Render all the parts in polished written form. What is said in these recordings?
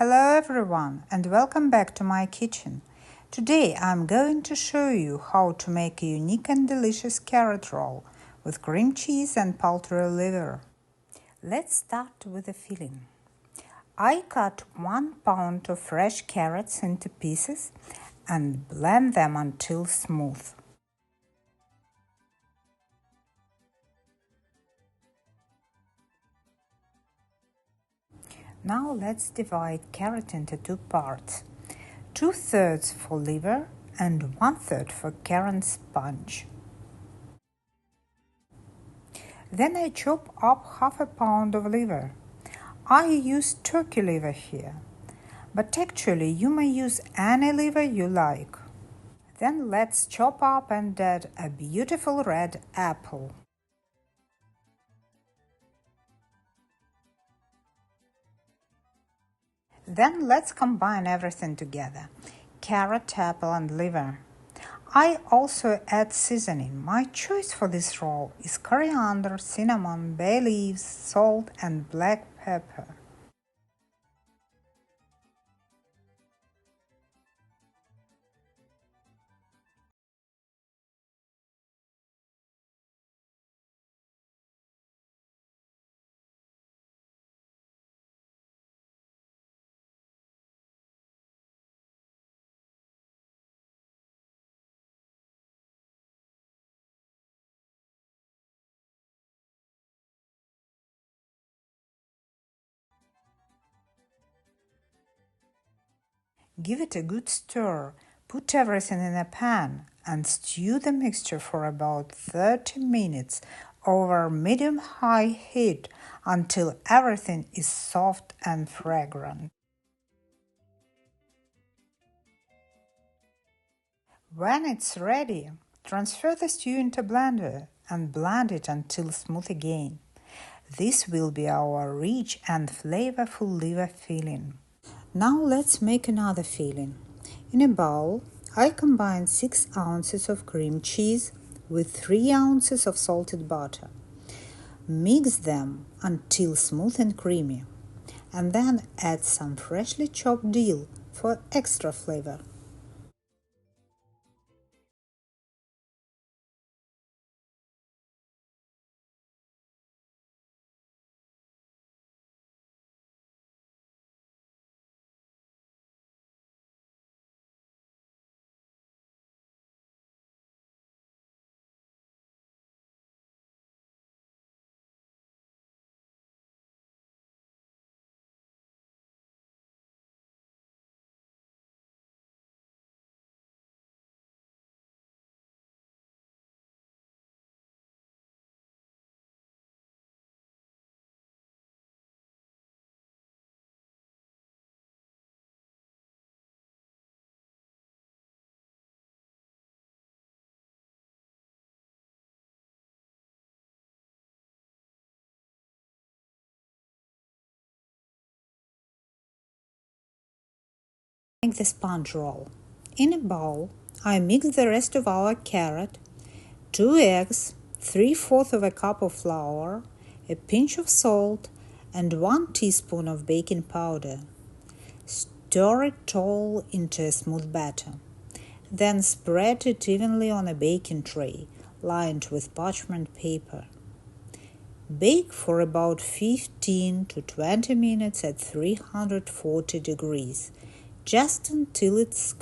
Hello everyone and welcome back to my kitchen. Today I'm going to show you how to make a unique and delicious carrot roll with cream cheese and poultry liver. Let's start with the filling. I cut 1 pound of fresh carrots into pieces and blend them until smooth. Now let's divide carrot into 2 parts. 2/3 for liver and 1/3 for carrot sponge. Then I chop up half a pound of liver. I use turkey liver here, but actually you may use any liver you like. Then let's chop up and add a beautiful red apple. Then let's combine everything together: carrot, apple and liver. I also add seasoning. My choice for this roll is coriander, cinnamon, bay leaves, salt and black pepper. Give it a good stir, put everything in a pan and stew the mixture for about 30 minutes over medium-high heat until everything is soft and fragrant. When it's ready, transfer the stew into a blender and blend it until smooth again. This will be our rich and flavorful liver filling. Now let's make another filling. In a bowl, I combine 6 ounces of cream cheese with 3 ounces of salted butter. Mix them until smooth and creamy, and then add some freshly chopped dill for extra flavor. Make the sponge roll. In a bowl, I mix the rest of our carrot, 2 eggs, 3/4 of a cup of flour, a pinch of salt, and 1 teaspoon of baking powder. Stir it all into a smooth batter. Then spread it evenly on a baking tray lined with parchment paper. Bake for about 15 to 20 minutes at 340 degrees, just until it's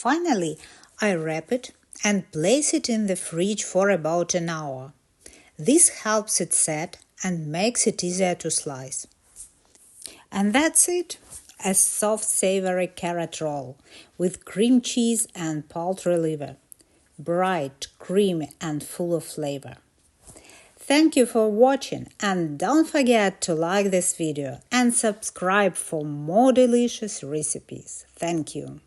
Finally, I wrap it and place it in the fridge for about an hour. This helps it set and makes it easier to slice. And that's it, a soft savory carrot roll with cream cheese and poultry liver. Bright, creamy and full of flavor. Thank you for watching, and don't forget to like this video and subscribe for more delicious recipes. Thank you.